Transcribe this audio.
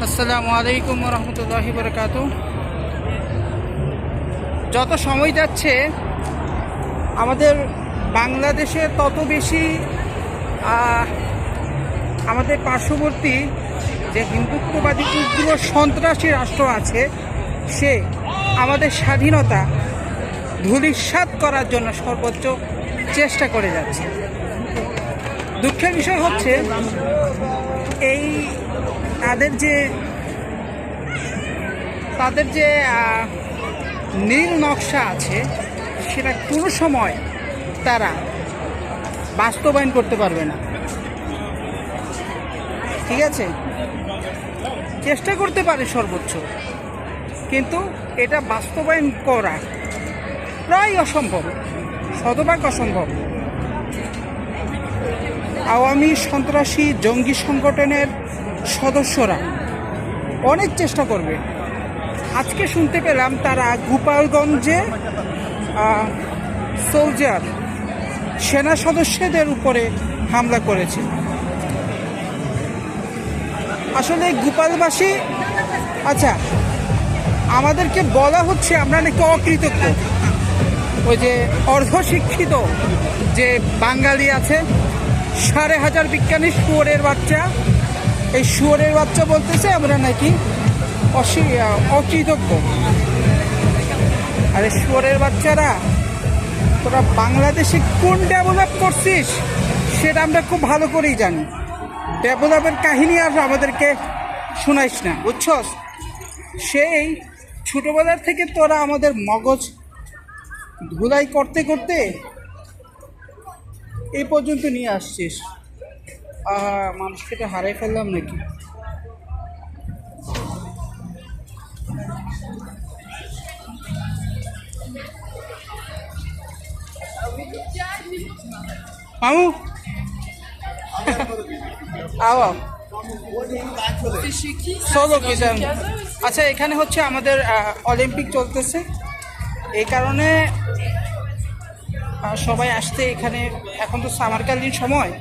আসসালামু আলাইকুম রহমতুল্লাহি বরকাত। যত সময় যাচ্ছে আমাদের বাংলাদেশে তত বেশি আমাদের পার্শ্ববর্তী যে হিন্দুত্ববাদী উগ্র সন্ত্রাসী রাষ্ট্র আছে সে আমাদের স্বাধীনতা ধূলিসাৎ করার জন্য সর্বোচ্চ চেষ্টা করে যাচ্ছে। দুঃখের বিষয় হচ্ছে এই তাদের যে নীল নকশা আছে সেটা কোনো সময় তারা বাস্তবায়ন করতে পারবে না। ঠিক আছে, চেষ্টা করতে পারে সর্বোচ্চ, কিন্তু এটা বাস্তবায়ন করা প্রায় অসম্ভব, শতভাগ অসম্ভব। আওয়ামী সন্ত্রাসী জঙ্গি সংগঠনের সদস্যরা অনেক চেষ্টা করবে। আজকে শুনতে পেলাম তারা গোপালগঞ্জে সোলজার সেনা সদস্যদের উপরে হামলা করেছে। আসলে গোপালবাসী, আচ্ছা, আমাদেরকে বলা হচ্ছে আমরা নাকি অকৃতজ্ঞ। ওই যে অর্ধশিক্ষিত যে বাঙালি আছে, 5,500 বিজ্ঞানী শুয়োরের বাচ্চা, এই শুয়োরের বাচ্চা বলতেছে আমরা নাকি অকৃতজ্ঞ। আরে শুয়োরের বাচ্চারা, তোরা বাংলাদেশে কোন ডেভেলপ করছিস সেটা আমরা খুব ভালো করেই জানি। ডেভেলপের কাহিনী আর আমাদেরকে শোনাইস না, বুঝছস? সেই ছোটোবেলার থেকে তোরা আমাদের মগজ ধুলাই করতে করতে এই পর্যন্ত নিয়ে আসছিস। মানুষকে তো হারাই ফেললাম নাকি? মামু আও চলো কি যান। আচ্ছা, এখানে হচ্ছে আমাদের অলিম্পিক চলতেছে, এই কারণে সবাই আসতে এখানে, এখন তো সামারকালীন সময়,